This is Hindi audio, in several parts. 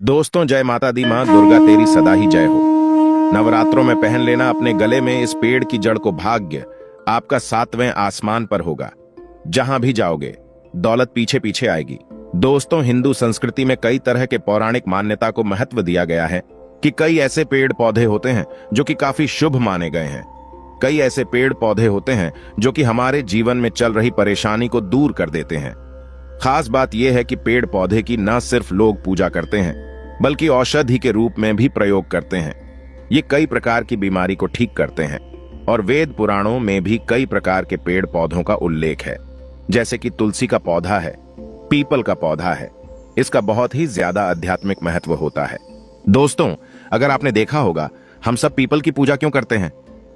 दोस्तों, जय माता दी। मां दुर्गा तेरी सदा ही जय हो। नवरात्रों में पहन लेना अपने गले में इस पेड़ की जड़ को। भाग्य आपका 7वें आसमान पर होगा। जहां भी जाओगे दौलत पीछे पीछे आएगी। दोस्तों, हिंदू संस्कृति में कई तरह के पौराणिक मान्यता को महत्व दिया गया है कि कई ऐसे पेड़ पौधे होते हैं जो कि काफी शुभ माने गए हैं। कई ऐसे पेड़ पौधे होते हैं जो कि हमारे जीवन में चल रही परेशानी को दूर कर देते हैं। खास बात यह है कि पेड़ पौधे की न सिर्फ लोग पूजा करते हैं बल्कि औषधि के रूप में भी प्रयोग करते हैं। ये कई प्रकार की बीमारी को ठीक करते हैं और वेद पुराणों में भी कई प्रकार के पेड़ पौधों का उल्लेख है, जैसे कि तुलसी का पौधा है, पीपल का पौधा है। इसका बहुत ही ज्यादा आध्यात्मिक महत्व होता है। दोस्तों, अगर आपने देखा होगा, हम सब पीपल की पूजा क्यों करते हैं?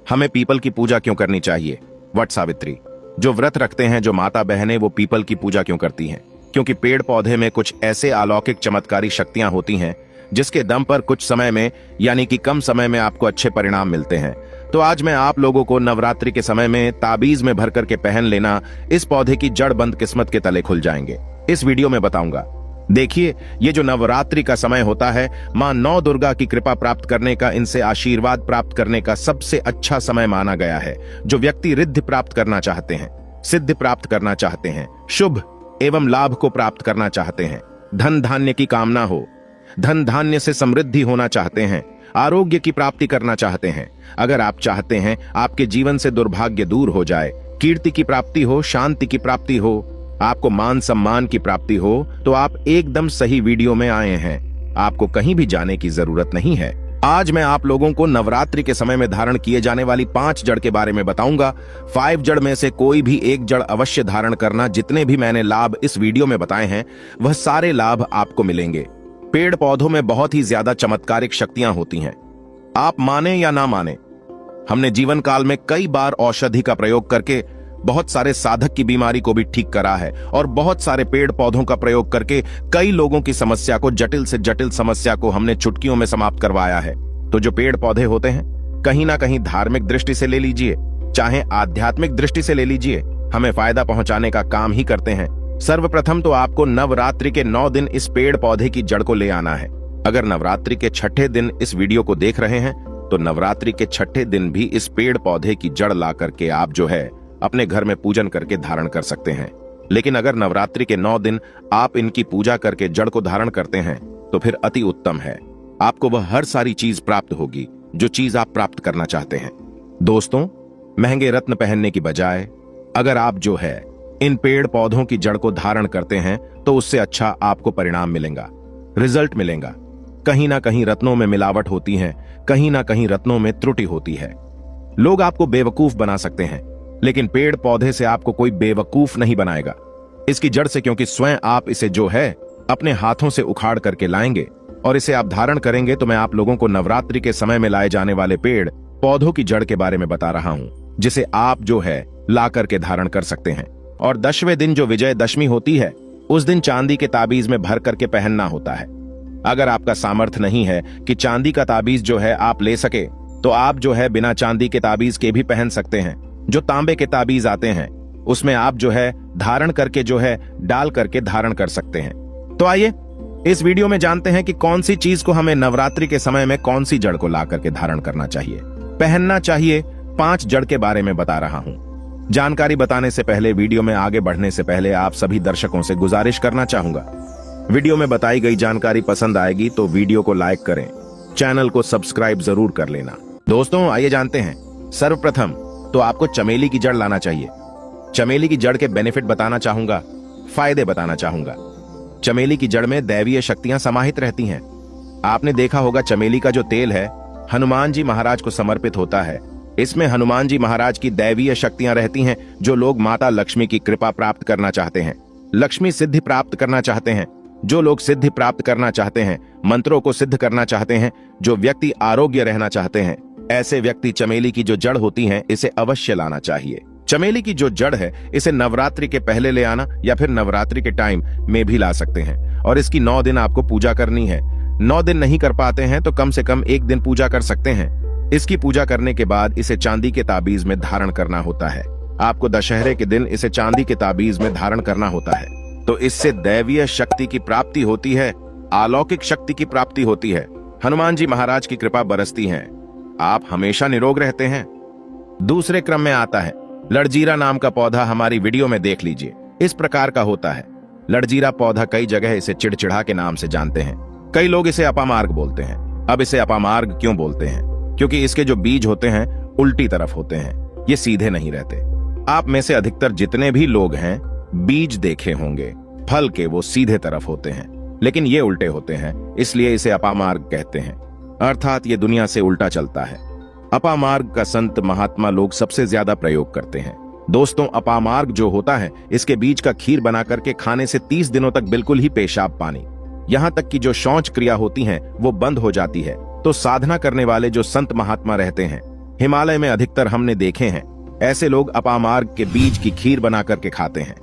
हमें पीपल की पूजा क्यों करनी चाहिए? वट सावित्री, जो व्रत रखते हैं, जो माता बहनें, वो पीपल की पूजा क्यों करती हैं? क्योंकि पेड़ पौधे में कुछ ऐसे अलौकिक चमत्कारी शक्तियां होती हैं जिसके दम पर कुछ समय में, यानी कि कम समय में, आपको अच्छे परिणाम मिलते हैं। तो आज मैं आप लोगों को नवरात्रि के समय में ताबीज में भर करके पहन लेना इस पौधे की जड़ बंद किस्मत के तले खुल जाएंगे, इस वीडियो में बताऊंगा। देखिए, ये जो नवरात्रि का समय होता है, मां नौ दुर्गा की कृपा प्राप्त करने का, इनसे आशीर्वाद प्राप्त करने का सबसे अच्छा समय माना गया है। जो व्यक्ति रिद्धि प्राप्त करना चाहते हैं, सिद्धि प्राप्त करना चाहते हैं, शुभ एवं लाभ को प्राप्त करना चाहते हैं, धन धान्य की कामना हो, धन धान्य से समृद्धि होना चाहते हैं, आरोग्य की प्राप्ति करना चाहते हैं, अगर आप चाहते हैं आपके जीवन से दुर्भाग्य दूर हो जाए, कीर्ति की प्राप्ति हो, शांति की प्राप्ति हो, आपको मान सम्मान की प्राप्ति हो, तो आप एकदम सही वीडियो में आए हैं। आपको कहीं भी जाने की जरूरत नहीं है। आज मैं आप लोगों को नवरात्रि के समय में धारण किए जाने वाली 5 जड़ के बारे में बताऊंगा। 5 जड़ में से कोई भी एक जड़ अवश्य धारण करना। जितने भी मैंने लाभ इस वीडियो में बताए हैं, वह सारे लाभ आपको मिलेंगे। पेड़ पौधों में बहुत ही ज्यादा चमत्कारिक शक्तियां होती हैं। आप माने या ना माने, हमने जीवन काल में कई बार औषधि का प्रयोग करके बहुत सारे साधक की बीमारी को भी ठीक करा है और बहुत सारे पेड़ पौधों का प्रयोग करके कई लोगों की समस्या को, जटिल से जटिल समस्या को हमने चुटकियों में समाप्त करवाया है। तो जो पेड़ पौधे होते हैं, कहीं ना कहीं धार्मिक दृष्टि से ले लीजिए, चाहे आध्यात्मिक दृष्टि से ले लीजिए, हमें फायदा पहुंचाने का काम ही करते हैं। सर्वप्रथम तो आपको नवरात्रि के 9 दिन इस पेड़ पौधे की जड़ को ले आना है। अगर नवरात्रि के 6ठे दिन इस वीडियो को देख रहे हैं, तो नवरात्रि के 6ठे दिन भी इस पेड़ पौधे की जड़ ला करके आप जो है अपने घर में पूजन करके धारण कर सकते हैं। लेकिन अगर नवरात्रि के 9 दिन आप इनकी पूजा करके जड़ को धारण करते हैं, तो फिर अति उत्तम है। आपको वह हर सारी चीज प्राप्त होगी जो चीज आप प्राप्त करना चाहते हैं। दोस्तों, महंगे रत्न पहनने की बजाय अगर आप जो है इन पेड़ पौधों की जड़ को धारण करते हैं, तो उससे अच्छा आपको परिणाम मिलेगा, रिजल्ट मिलेगा। कहीं ना कहीं रत्नों में मिलावट होती है, कहीं ना कहीं रत्नों में त्रुटि होती है। लोग आपको बेवकूफ बना सकते हैं, लेकिन पेड़ पौधे से आपको कोई बेवकूफ नहीं बनाएगा। इसकी जड़ से, क्योंकि स्वयं आप इसे जो है अपने हाथों से उखाड़ करके लाएंगे और इसे आप धारण करेंगे। तो मैं आप लोगों को नवरात्रि के समय में लाए जाने वाले पेड़ पौधों की जड़ के बारे में बता रहा हूं, जिसे आप जो है ला करके धारण कर सकते हैं। और 10वें दिन जो विजयदशमी होती है, उस दिन चांदी के ताबीज में भर करके पहनना होता है। अगर आपका सामर्थ्य नहीं है कि चांदी का ताबीज जो है आप ले सके, तो आप जो है बिना चांदी के ताबीज के भी पहन सकते हैं। जो तांबे के ताबीज आते हैं, उसमें आप जो है धारण करके जो है डाल करके धारण कर सकते हैं। तो आइए इस वीडियो में जानते हैं कि कौन सी चीज को हमें नवरात्रि के समय में कौन सी जड़ को ला करके धारण करना चाहिए, पहनना चाहिए। 5 जड़ के बारे में बता रहा हूं। जानकारी बताने से पहले, वीडियो में आगे बढ़ने से पहले, आप सभी दर्शकों से गुजारिश करना चाहूंगा, वीडियो में बताई गई जानकारी पसंद आएगी तो वीडियो को लाइक करें, चैनल को सब्सक्राइब जरूर कर लेना। दोस्तों, आइए जानते हैं। सर्वप्रथम तो आपको चमेली की जड़ लाना चाहिए। चमेली की जड़ के बेनिफिट बताना चाहूंगा, फायदे बताना चाहूंगा। चमेली की जड़ में दैवीय शक्तियां समाहित रहती हैं। आपने देखा होगा, चमेली का जो तेल है हनुमान जी महाराज को समर्पित होता है। इसमें हनुमान जी महाराज की दैवीय शक्तियां रहती हैं। जो लोग माता लक्ष्मी की कृपा प्राप्त करना चाहते हैं, लक्ष्मी सिद्धि प्राप्त करना चाहते हैं, जो लोग सिद्धि प्राप्त करना चाहते हैं, मंत्रों को सिद्ध करना चाहते हैं, जो व्यक्ति आरोग्य रहना चाहते हैं, ऐसे व्यक्ति चमेली की जो जड़ होती है, इसे अवश्य लाना चाहिए। चमेली की जो जड़ है, इसे नवरात्रि के पहले ले आना या फिर नवरात्रि के टाइम में भी ला सकते हैं। और इसकी 9 दिन आपको पूजा करनी है। 9 दिन नहीं कर पाते हैं तो कम से कम 1 दिन पूजा कर सकते हैं। इसकी पूजा करने के बाद इसे चांदी के ताबीज में धारण करना होता है। आपको दशहरे के दिन इसे चांदी के ताबीज में धारण करना होता है। तो इससे दैवीय शक्ति की प्राप्ति होती है अलौकिक शक्ति की प्राप्ति होती है, हनुमान जी महाराज की कृपा बरसती है, आप हमेशा निरोग रहते हैं। दूसरे क्रम में आता है लड़जीरा नाम का पौधा, हमारी वीडियो में देख लीजिए। इस प्रकार का होता है। लड़जीरा पौधा कई जगह इसे चिड़चिड़ा के नाम से जानते हैं, कई लोग इसे अपामार्ग बोलते हैं। अब इसे अपामार्ग क्यों बोलते हैं? क्योंकि इसके जो बीज होते हैं उल्टी तरफ होते हैं, ये सीधे नहीं रहते। आप में से अधिकतर जितने भी लोग हैं बीज देखे होंगे, फल के वो सीधे तरफ होते हैं, लेकिन ये उल्टे होते हैं, इसलिए इसे अपामार्ग कहते हैं। अर्थात ये दुनिया से उल्टा चलता है। अपामार्ग का संत महात्मा लोग सबसे ज्यादा प्रयोग करते हैं। दोस्तों, अपामार्ग जो होता है इसके बीज का खीर बना करके खाने से 30 दिनों तक बिल्कुल ही पेशाब पानी, यहाँ तक कि जो शौच क्रिया होती है वो बंद हो जाती है। तो साधना करने वाले जो संत महात्मा रहते हैं, हिमालय में अधिकतर हमने देखे हैं, ऐसे लोग अपामार्ग के बीज की खीर बना करके खाते हैं।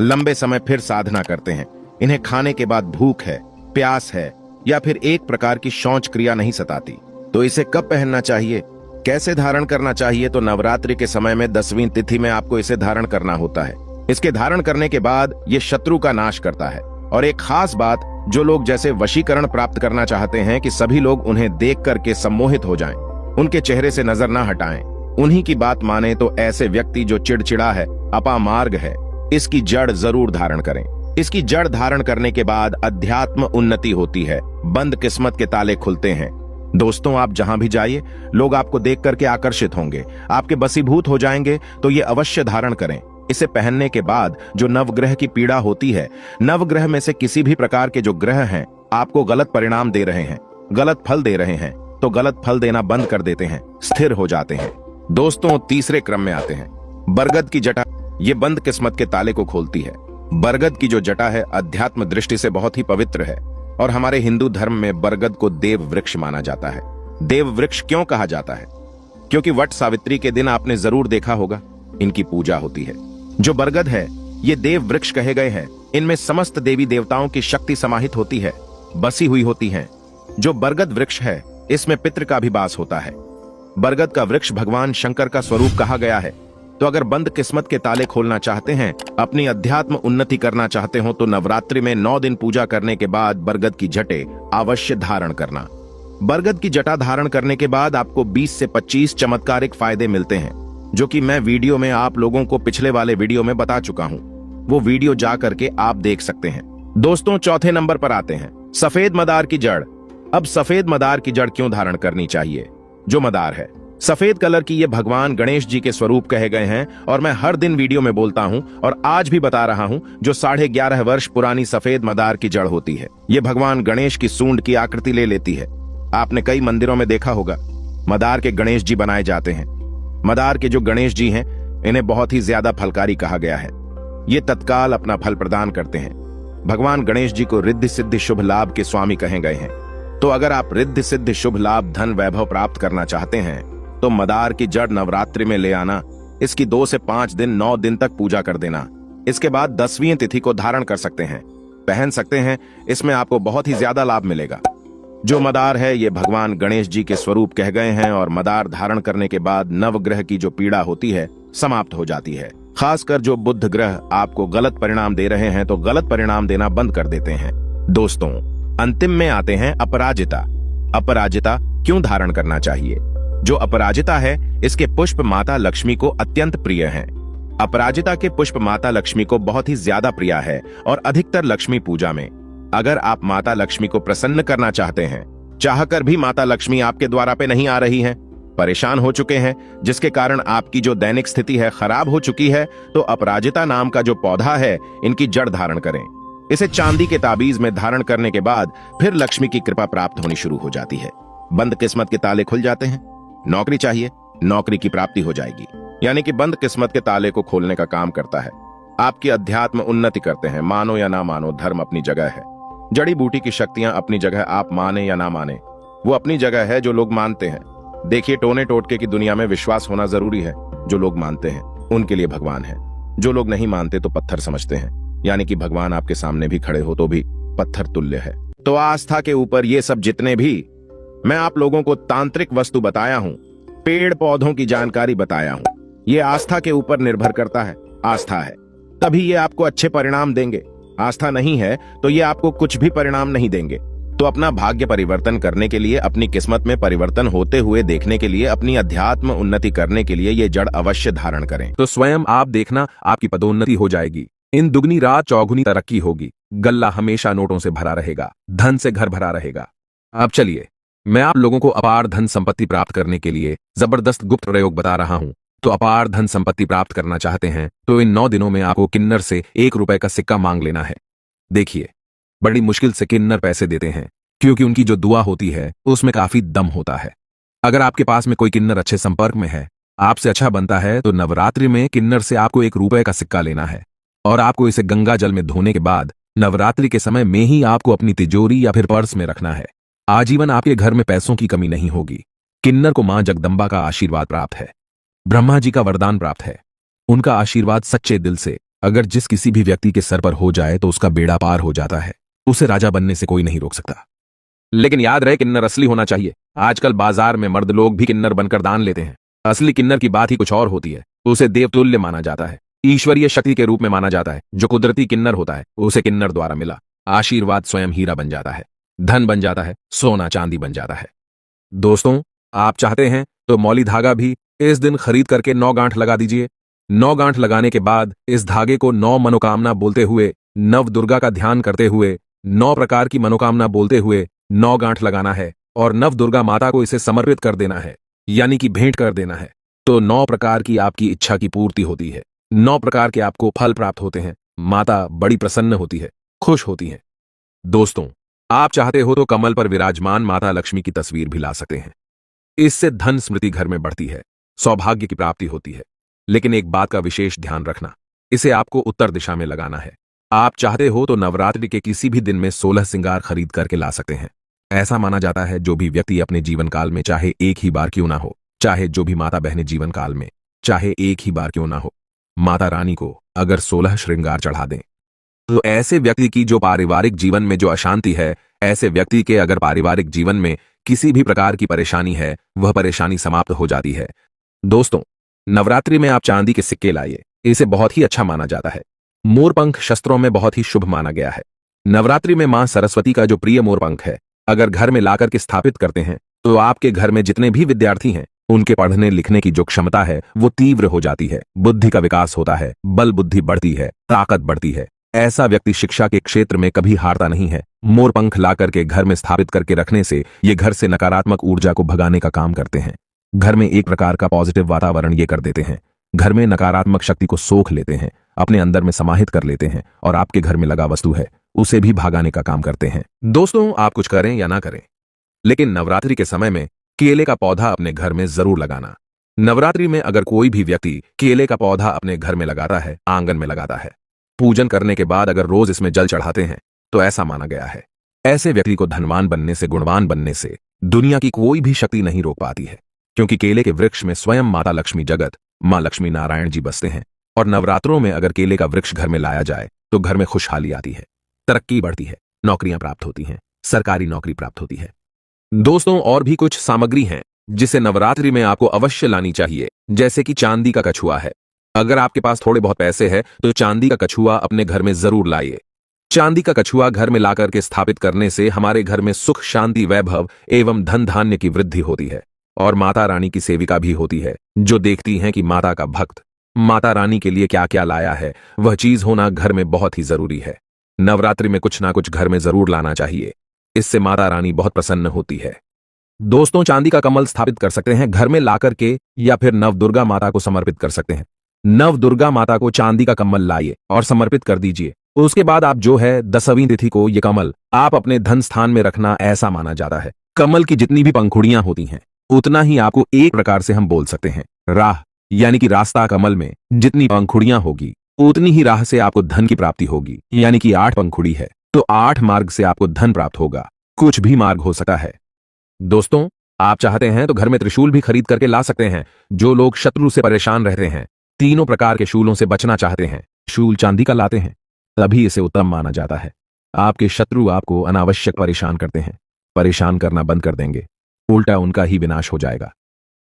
लंबे समय फिर साधना करते हैं। इन्हें खाने के बाद भूख है, प्यास है या फिर एक प्रकार की शौच क्रिया नहीं सताती। तो इसे कब पहनना चाहिए, कैसे धारण करना चाहिए? तो नवरात्रि के समय में 10वीं तिथि में आपको इसे धारण करना होता है। इसके धारण करने के बाद ये शत्रु का नाश करता है। और एक खास बात, जो लोग जैसे वशीकरण प्राप्त करना चाहते हैं कि सभी लोग उन्हें देख करके सम्मोहित हो जाएं, उनके चेहरे से नजर ना हटाएं, उन्हीं की बात माने, तो ऐसे व्यक्ति जो चिड़चिड़ा है, अपामार्ग है, इसकी जड़ जरूर धारण करें। इसकी जड़ धारण करने के बाद अध्यात्म उन्नति होती है, बंद किस्मत के ताले खुलते हैं। दोस्तों, आप जहां भी जाइए लोग आपको देख करके आकर्षित होंगे, आपके बसीभूत हो जाएंगे। तो ये अवश्य धारण करें। इसे पहनने के बाद जो नवग्रह की पीड़ा होती है, नवग्रह में से किसी भी प्रकार के जो ग्रह हैं आपको गलत परिणाम दे रहे हैं, गलत फल दे रहे हैं, तो गलत फल देना बंद कर देते हैं, स्थिर हो जाते हैं। दोस्तों, तीसरे क्रम में आते हैं बरगद की जटा। ये बंद किस्मत के ताले को खोलती है। बरगद की जो जटा है अध्यात्म दृष्टि से बहुत ही पवित्र है और हमारे हिंदू धर्म में बरगद को देव वृक्ष माना जाता है। देव वृक्ष क्यों कहा जाता है? क्योंकि वट सावित्री के दिन आपने जरूर देखा होगा इनकी पूजा होती है। जो बरगद है ये देव वृक्ष कहे गए हैं। इनमें समस्त देवी देवताओं की शक्ति समाहित होती है, बसी हुई होती है। जो बरगद वृक्ष है इसमें पितृ का भी वास होता है। बरगद का वृक्ष भगवान शंकर का स्वरूप कहा गया है। तो अगर बंद किस्मत के ताले खोलना चाहते हैं, अपनी अध्यात्म उन्नति करना चाहते हो, तो नवरात्रि में 9 दिन पूजा करने के बाद बरगद की जटे अवश्य धारण करना। बरगद की जटा धारण करने के बाद आपको 20 से 25 चमत्कारिक फायदे मिलते हैं, जो कि मैं वीडियो में आप लोगों को पिछले वाले वीडियो में बता चुका हूं। वो वीडियो जा करके आप देख सकते हैं। दोस्तों, चौथे नंबर पर आते हैं सफेद मदार की जड़। अब सफेद मदार की जड़ क्यों धारण करनी चाहिए? जो मदार है सफेद कलर की, ये भगवान गणेश जी के स्वरूप कहे गए हैं और मैं हर दिन वीडियो में बोलता हूं और आज भी बता रहा हूं। जो 11.5 वर्ष पुरानी सफेद मदार की जड़ होती है, ये भगवान गणेश की सूंड की आकृति ले लेती है। आपने कई मंदिरों में देखा होगा मदार के गणेश जी बनाए जाते हैं। मदार के जो गणेश जी हैं इन्हें बहुत ही ज्यादा फलकारी कहा गया है। ये तत्काल अपना फल प्रदान करते हैं। भगवान गणेश जी को रिद्धि सिद्धि शुभ लाभ के स्वामी कहे गए हैं। तो अगर आप रिद्धि सिद्धि शुभ लाभ धन वैभव प्राप्त करना चाहते हैं तो मदार की जड़ नवरात्रि में ले आना। इसकी 2 से 5 दिन 9 दिन तक पूजा कर देना। इसके बाद 10वीं तिथि को धारण कर सकते हैं, पहन सकते हैं। इसमें आपको बहुत ही ज्यादा लाभ मिलेगा। जो मदार है ये भगवान गणेश जी के स्वरूप कह गए हैं और मदार धारण करने के बाद नवग्रह की जो पीड़ा होती है समाप्त हो जाती है। खासकर जो बुध ग्रह आपको गलत परिणाम दे रहे हैं तो गलत परिणाम देना बंद कर देते हैं। दोस्तों, अंतिम में आते हैं अपराजिता। अपराजिता क्यों धारण करना चाहिए? जो अपराजिता है इसके पुष्प माता लक्ष्मी को अत्यंत प्रिय हैं। अपराजिता के पुष्प माता लक्ष्मी को बहुत ही ज्यादा प्रिय है और अधिकतर लक्ष्मी पूजा में अगर आप माता लक्ष्मी को प्रसन्न करना चाहते हैं, चाहकर भी माता लक्ष्मी आपके द्वारा पे नहीं आ रही हैं, परेशान हो चुके हैं, जिसके कारण आपकी जो दैनिक स्थिति है खराब हो चुकी है, तो अपराजिता नाम का जो पौधा है इनकी जड़ धारण करें। इसे चांदी के ताबीज में धारण करने के बाद फिर लक्ष्मी की कृपा प्राप्त होनी शुरू हो जाती है। बंद किस्मत के ताले खुल जाते हैं। नौकरी चाहिए, नौकरी की प्राप्ति हो जाएगी। यानी कि बंद किस्मत के ताले को खोलने का काम करता है। आपकी अध्यात्म उन्नति करते हैं। मानो या ना मानो, धर्म अपनी जगह है, जड़ी बूटी की शक्तियां अपनी जगह, आप माने या ना माने वो अपनी जगह है। जो लोग मानते हैं, देखिए टोने टोटके की दुनिया में विश्वास होना जरूरी है। जो लोग मानते हैं उनके लिए भगवान है, जो लोग नहीं मानते तो पत्थर समझते हैं। यानी कि भगवान आपके सामने भी खड़े हो तो भी पत्थर तुल्य है। तो आस्था के ऊपर ये सब जितने भी मैं आप लोगों को तांत्रिक वस्तु बताया हूं, पेड़ पौधों की जानकारी बताया हूं, ये आस्था के ऊपर निर्भर करता है। आस्था है तभी ये आपको अच्छे परिणाम देंगे। आस्था नहीं है तो ये आपको कुछ भी परिणाम नहीं देंगे। तो अपना भाग्य परिवर्तन करने के लिए, अपनी किस्मत में परिवर्तन होते हुए देखने के लिए, अपनी अध्यात्म उन्नति करने के लिए ये जड़ अवश्य धारण करें। तो स्वयं आप देखना, आपकी पदोन्नति हो जाएगी। इन दुगनी रात चौगुनी तरक्की होगी। गल्ला हमेशा नोटों से भरा रहेगा, धन से घर भरा रहेगा। अब चलिए, मैं आप लोगों को अपार धन संपत्ति प्राप्त करने के लिए जबरदस्त गुप्त प्रयोग बता रहा हूं। तो अपार धन संपत्ति प्राप्त करना चाहते हैं तो इन 9 दिनों में आपको किन्नर से 1 रुपए का सिक्का मांग लेना है। देखिए, बड़ी मुश्किल से किन्नर पैसे देते हैं, क्योंकि उनकी जो दुआ होती है उसमें काफी दम होता है। अगर आपके पास में कोई किन्नर अच्छे संपर्क में है, आपसे अच्छा बनता है, तो नवरात्रि में किन्नर से आपको 1 रुपए का सिक्का लेना है और आपको इसे गंगा जल में धोने के बाद नवरात्रि के समय में ही आपको अपनी तिजोरी या फिर पर्स में रखना है। आजीवन आपके घर में पैसों की कमी नहीं होगी। किन्नर को मां जगदंबा का आशीर्वाद प्राप्त है, ब्रह्मा जी का वरदान प्राप्त है। उनका आशीर्वाद सच्चे दिल से अगर जिस किसी भी व्यक्ति के सर पर हो जाए तो उसका बेड़ा पार हो जाता है। उसे राजा बनने से कोई नहीं रोक सकता। लेकिन याद रहे, किन्नर असली होना चाहिए। आजकल बाजार में मर्द लोग भी किन्नर बनकर दान लेते हैं। असली किन्नर की बात ही कुछ और होती है। उसे देवतुल्य माना जाता है, ईश्वरीय शक्ति के रूप में माना जाता है। जो कुदरती किन्नर होता है उसे किन्नर द्वारा मिला आशीर्वाद स्वयं हीरा बन जाता है, धन बन जाता है, सोना चांदी बन जाता है। दोस्तों, आप चाहते हैं तो मौली धागा भी इस दिन खरीद करके 9 गांठ लगा दीजिए। 9 गांठ लगाने के बाद इस धागे को 9 मनोकामना बोलते हुए, नव दुर्गा का ध्यान करते हुए, 9 प्रकार की मनोकामना बोलते हुए 9 गांठ लगाना है और नव दुर्गा माता को इसे समर्पित कर देना है, यानी कि भेंट कर देना है। तो 9 प्रकार की आपकी इच्छा की पूर्ति होती है, 9 प्रकार के आपको फल प्राप्त होते हैं। माता बड़ी प्रसन्न होती है, खुश होती है। दोस्तों, आप चाहते हो तो कमल पर विराजमान माता लक्ष्मी की तस्वीर भी ला सकते हैं। इससे धन स्मृति घर में बढ़ती है, सौभाग्य की प्राप्ति होती है। लेकिन एक बात का विशेष ध्यान रखना, इसे आपको उत्तर दिशा में लगाना है। आप चाहते हो तो नवरात्रि के किसी भी दिन में 16 श्रृंगार खरीद करके ला सकते हैं। ऐसा माना जाता है जो भी व्यक्ति अपने जीवन काल में चाहे एक ही बार क्यों ना हो, चाहे जो भी माता बहनें जीवन काल में चाहे एक ही बार क्यों ना हो, माता रानी को अगर 16 श्रृंगार चढ़ा दें तो ऐसे व्यक्ति की जो पारिवारिक जीवन में जो अशांति है, ऐसे व्यक्ति के अगर पारिवारिक जीवन में किसी भी प्रकार की परेशानी है, वह परेशानी समाप्त हो जाती है। दोस्तों, नवरात्रि में आप चांदी के सिक्के लाइए, इसे बहुत ही अच्छा माना जाता है। मोरपंख शस्त्रों में बहुत ही शुभ माना गया है। नवरात्रि में मां सरस्वती का जो प्रिय मोरपंख है, अगर घर में लाकर के स्थापित करते हैं तो आपके घर में जितने भी विद्यार्थी हैं उनके पढ़ने लिखने की जो क्षमता है वो तीव्र हो जाती है, बुद्धि का विकास होता है, बल बुद्धि बढ़ती है, ताकत बढ़ती है। ऐसा व्यक्ति शिक्षा के क्षेत्र में कभी हारता नहीं है। मोरपंख ला करके घर में स्थापित करके रखने से ये घर से नकारात्मक ऊर्जा को भगाने का काम करते हैं। घर में एक प्रकार का पॉजिटिव वातावरण ये कर देते हैं। घर में नकारात्मक शक्ति को सोख लेते हैं, अपने अंदर में समाहित कर लेते हैं और आपके घर में लगा वस्तु है उसे भी भगाने का काम करते हैं। दोस्तों, आप कुछ करें या ना करें, लेकिन नवरात्रि के समय में केले का पौधा अपने घर में जरूर लगाना। नवरात्रि में अगर कोई भी व्यक्ति केले का पौधा अपने घर में लगाता है, आंगन में लगाता है, पूजन करने के बाद अगर रोज इसमें जल चढ़ाते हैं तो ऐसा माना गया है ऐसे व्यक्ति को धनवान बनने से, गुणवान बनने से दुनिया की कोई भी शक्ति नहीं रोक पाती है। क्योंकि केले के वृक्ष में स्वयं माता लक्ष्मी जगत मां लक्ष्मी नारायण जी बसते हैं और नवरात्रों में अगर केले का वृक्ष घर में लाया जाए तो घर में खुशहाली आती है, तरक्की बढ़ती है, नौकरियां प्राप्त होती हैं, सरकारी नौकरी प्राप्त होती है। दोस्तों, और भी कुछ सामग्री हैं जिसे नवरात्रि में आपको अवश्य लानी चाहिए, जैसे कि चांदी का कछुआ है। अगर आपके पास थोड़े बहुत पैसे हैं तो चांदी का कछुआ अपने घर में जरूर लाइए। चांदी का कछुआ घर में लाकर के स्थापित करने से हमारे घर में सुख, शांति, वैभव एवं धन धान्य की वृद्धि होती है और माता रानी की सेविका भी होती है, जो देखती हैं कि माता का भक्त माता रानी के लिए क्या क्या लाया है। वह चीज होना घर में बहुत ही जरूरी है। नवरात्रि में कुछ ना कुछ घर में जरूर लाना चाहिए, इससे माता रानी बहुत प्रसन्न होती है। दोस्तों, चांदी का कमल स्थापित कर सकते हैं घर में लाकर के, या फिर नव दुर्गा माता को समर्पित कर सकते हैं। नव दुर्गा माता को चांदी का कमल लाइए और समर्पित कर दीजिए। उसके बाद आप जो है 10वीं तिथि को ये कमल आप अपने धन स्थान में रखना, ऐसा माना जाता है। कमल की जितनी भी पंखुड़ियां होती हैं उतना ही आपको एक प्रकार से हम बोल सकते हैं राह, यानी कि रास्ता। कमल में जितनी पंखुड़ियां होगी उतनी ही राह से आपको धन की प्राप्ति होगी, यानी कि 8 पंखुड़ी है तो 8 मार्ग से आपको धन प्राप्त होगा। कुछ भी मार्ग हो सकता है। दोस्तों, आप चाहते हैं तो घर में त्रिशूल भी खरीद करके ला सकते हैं। जो लोग शत्रु से परेशान रहते हैं, तीनों प्रकार के शूलों से बचना चाहते हैं, शूल चांदी का लाते हैं, तभी इसे उत्तम माना जाता है। आपके शत्रु आपको अनावश्यक परेशान करते हैं, परेशान करना बंद कर देंगे, उल्टा उनका ही विनाश हो जाएगा।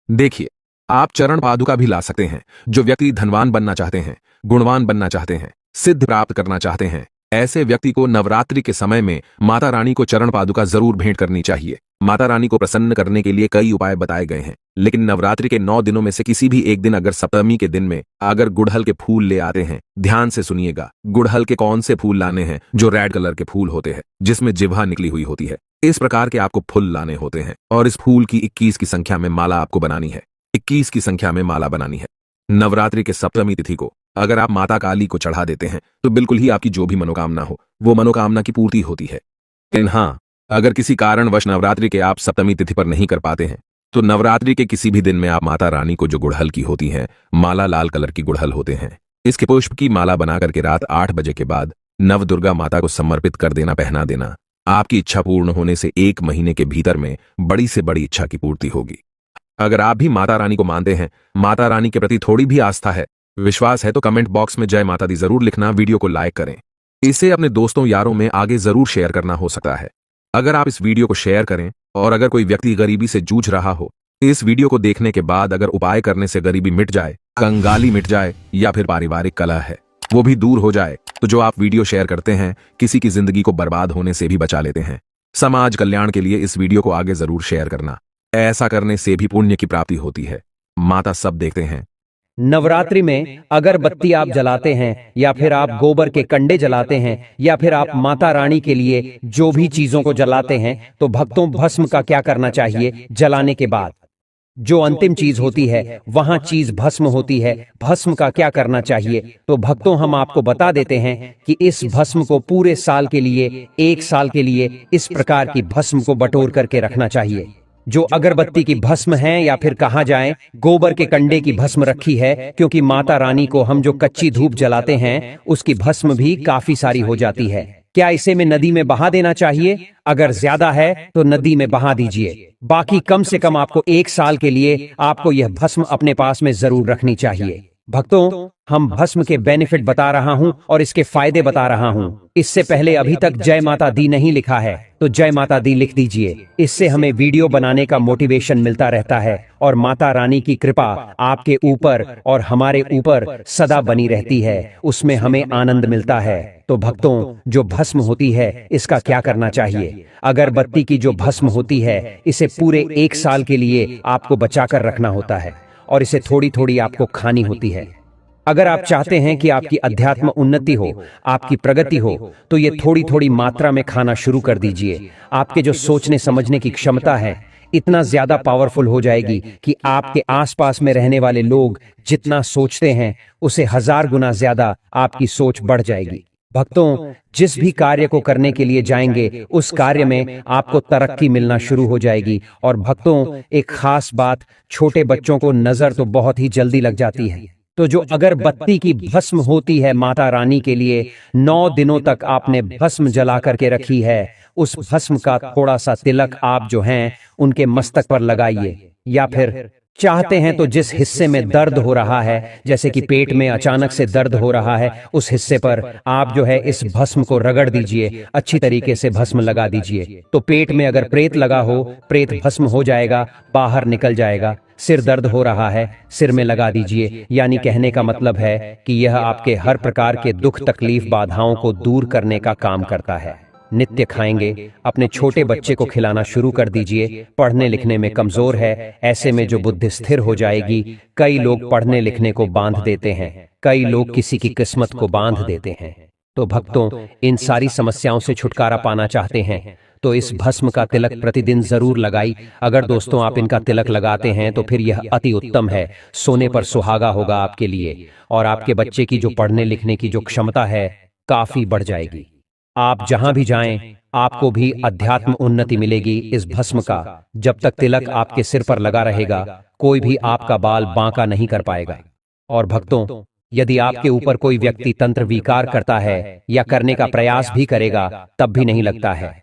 देखिए, आप चरण पादुका भी ला सकते हैं। जो व्यक्ति धनवान बनना चाहते हैं, गुणवान बनना चाहते हैं, सिद्ध प्राप्त करना चाहते हैं, ऐसे व्यक्ति को नवरात्रि के समय में माता रानी को चरण पादुका जरूर भेंट करनी चाहिए। माता रानी को प्रसन्न करने के लिए कई उपाय बताए गए हैं, लेकिन नवरात्रि के 9 दिनों में से किसी भी एक दिन अगर सप्तमी के दिन में अगर गुड़हल के फूल ले आते हैं, ध्यान से सुनिएगा, गुड़हल के कौन से फूल लाने हैं? जो रेड कलर के फूल होते हैं जिसमें जिह्वा निकली हुई होती है, इस प्रकार के आपको फूल लाने होते हैं और इस फूल की 21 की संख्या में माला आपको बनानी है। 21 की संख्या में माला बनानी है। नवरात्रि के सप्तमी तिथि को अगर आप माता काली को चढ़ा देते हैं तो बिल्कुल ही आपकी जो भी मनोकामना हो वो मनोकामना की पूर्ति होती है। लेकिन हाँ, अगर किसी कारणवश नवरात्रि के आप सप्तमी तिथि पर नहीं कर पाते हैं तो नवरात्रि के किसी भी दिन में आप माता रानी को जो गुड़हल की होती है माला, लाल कलर की गुड़हल होते हैं, इसके पुष्प की माला बना करके रात 8 बजे के बाद नव दुर्गा माता को समर्पित कर देना, पहना देना। आपकी इच्छा पूर्ण होने से 1 महीने के भीतर में बड़ी से बड़ी इच्छा की पूर्ति होगी। अगर आप भी माता रानी को मानते हैं, माता रानी के प्रति थोड़ी भी आस्था है, विश्वास है, तो कमेंट बॉक्स में जय माता दी जरूर लिखना, वीडियो को लाइक करें। इसे अपने दोस्तों यारों में आगे जरूर शेयर करना हो सकता है। अगर आप इस वीडियो को शेयर करें और अगर कोई व्यक्ति गरीबी से जूझ रहा हो, इस वीडियो को देखने के बाद अगर उपाय करने से गरीबी मिट जाए, कंगाली मिट जाए या फिर पारिवारिक कलह है वो भी दूर हो जाए, तो जो आप वीडियो शेयर करते हैं किसी की जिंदगी को बर्बाद होने से भी बचा लेते हैं। समाज कल्याण के लिए इस वीडियो को आगे जरूर शेयर करना, ऐसा करने से भी पुण्य की प्राप्ति होती है। माता सब देखते हैं। नवरात्रि में अगरबत्ती आप जलाते हैं या फिर आप गोबर के कंडे जलाते हैं या फिर आप माता रानी के लिए जो भी चीजों को जलाते हैं, तो भक्तों भस्म का क्या करना चाहिए? जलाने के बाद जो अंतिम चीज होती है वहां चीज भस्म होती है। भस्म का क्या करना चाहिए? तो भक्तों हम आपको बता देते हैं कि इस भस्म को पूरे साल के लिए, 1 साल के लिए इस प्रकार की भस्म को बटोर करके रखना चाहिए। जो अगरबत्ती की भस्म है या फिर कहा जाए गोबर के कंडे की भस्म रखी है, क्योंकि माता रानी को हम जो कच्ची धूप जलाते हैं उसकी भस्म भी काफी सारी हो जाती है। क्या इसे में नदी में बहा देना चाहिए? अगर ज्यादा है तो नदी में बहा दीजिए। बाकी कम से कम आपको 1 साल के लिए आपको यह भस्म अपने पास में जरूर रखनी चाहिए। भक्तों, हम भस्म के बेनिफिट बता रहा हूं और इसके फायदे बता रहा हूं। इससे पहले अभी तक जय माता दी नहीं लिखा है तो जय माता दी लिख दीजिए। इससे हमें वीडियो बनाने का मोटिवेशन मिलता रहता है और माता रानी की कृपा आपके ऊपर और हमारे ऊपर सदा बनी रहती है, उसमें हमें आनंद मिलता है। तो भक्तों, जो भस्म होती है इसका क्या करना चाहिए? अगरबत्ती की जो भस्म होती है इसे पूरे 1 साल के लिए आपको बचाकर रखना होता है और इसे थोड़ी थोड़ी आपको खानी होती है। अगर आप चाहते हैं कि आपकी अध्यात्म उन्नति हो, आपकी प्रगति हो, तो ये थोड़ी थोड़ी मात्रा में खाना शुरू कर दीजिए। आपके जो सोचने समझने की क्षमता है इतना ज्यादा पावरफुल हो जाएगी कि आपके आसपास में रहने वाले लोग जितना सोचते हैं उसे 1000 गुना ज्यादा आपकी सोच बढ़ जाएगी। भक्तों, जिस भी कार्य को करने के लिए जाएंगे उस कार्य में आपको तरक्की मिलना शुरू हो जाएगी। और भक्तों, एक खास बात, छोटे बच्चों को नजर तो बहुत ही जल्दी लग जाती है, तो जो अगरबत्ती की भस्म होती है माता रानी के लिए 9 दिनों तक आपने भस्म जला करके रखी है, उस भस्म का थोड़ा सा तिलक आप जो हैं उनके मस्तक पर लगाइए। या फिर चाहते हैं तो जिस हिस्से में दर्द हो रहा है, जैसे कि पेट में अचानक से दर्द हो रहा है, उस हिस्से पर आप जो है इस भस्म को रगड़ दीजिए, अच्छी तरीके से भस्म लगा दीजिए। तो पेट में अगर प्रेत लगा हो, प्रेत भस्म हो जाएगा, बाहर निकल जाएगा। सिर दर्द हो रहा है, सिर में लगा दीजिए। यानी कहने का मतलब है कि यह आपके हर प्रकार के दुख, तकलीफ, बाधाओं को दूर करने का काम करता है। नित्य खाएंगे, अपने छोटे बच्चे को खिलाना शुरू कर दीजिए। पढ़ने लिखने में कमजोर है, ऐसे में जो बुद्धि स्थिर हो जाएगी। कई लोग पढ़ने लिखने को बांध देते हैं, कई लोग किसी की किस्मत को बांध देते हैं। तो भक्तों, इन सारी समस्याओं से छुटकारा पाना चाहते हैं तो इस भस्म का तिलक प्रतिदिन जरूर लगाई। अगर दोस्तों आप इनका तिलक लगाते हैं तो फिर यह अति उत्तम है, सोने पर सुहागा होगा आपके लिए और आपके बच्चे की जो पढ़ने लिखने की जो क्षमता है काफी बढ़ जाएगी। आप जहां भी जाएं आपको भी अध्यात्म उन्नति मिलेगी इस भस्म का। जब तक तिलक आपके सिर पर लगा रहेगा कोई भी आपका बाल बांका नहीं कर पाएगा। और भक्तों, यदि आपके ऊपर कोई व्यक्ति तंत्र विकार करता है या करने का प्रयास भी करेगा तब भी नहीं लगता है।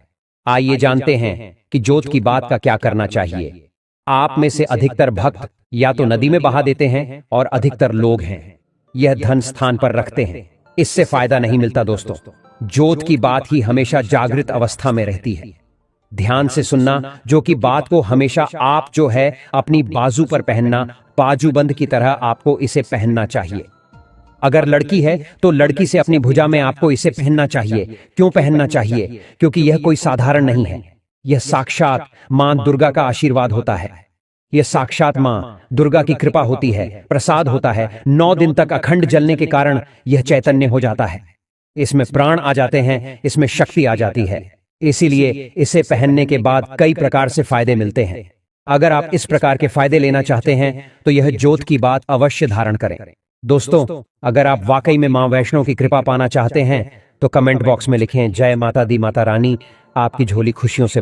आइए जानते हैं कि जोत की बात का क्या करना चाहिए। आप में से अधिकतर भक्त या तो नदी में बहा देते हैं और अधिकतर लोग हैं यह धन स्थान पर रखते हैं, इससे फायदा नहीं मिलता दोस्तों। जोत की बात ही हमेशा जागृत अवस्था में रहती है। ध्यान से सुनना, जो कि बात को हमेशा आप जो है अपनी बाजू पर पहनना, बाजूबंद की तरह आपको इसे पहनना चाहिए। अगर लड़की है तो लड़की से अपनी भुजा में आपको इसे पहनना चाहिए। क्यों पहनना चाहिए? क्योंकि यह कोई साधारण नहीं है, यह साक्षात मां दुर्गा का आशीर्वाद होता है। यह साक्षात मां दुर्गा की कृपा होती है, प्रसाद होता है। 9 दिन तक अखंड जलने के कारण यह चैतन्य हो जाता है, इसमें प्राण आ जाते हैं, इसमें शक्ति आ जाती है। इसीलिए इसे पहनने के बाद कई प्रकार से फायदे मिलते हैं। अगर आप इस प्रकार के फायदे लेना चाहते हैं तो यह जोत की बात अवश्य धारण करें। दोस्तों, अगर आप वाकई में मां वैष्णो की कृपा पाना चाहते हैं तो कमेंट बॉक्स में लिखें जय माता दी माता रानी, आपकी झोली खुशियों से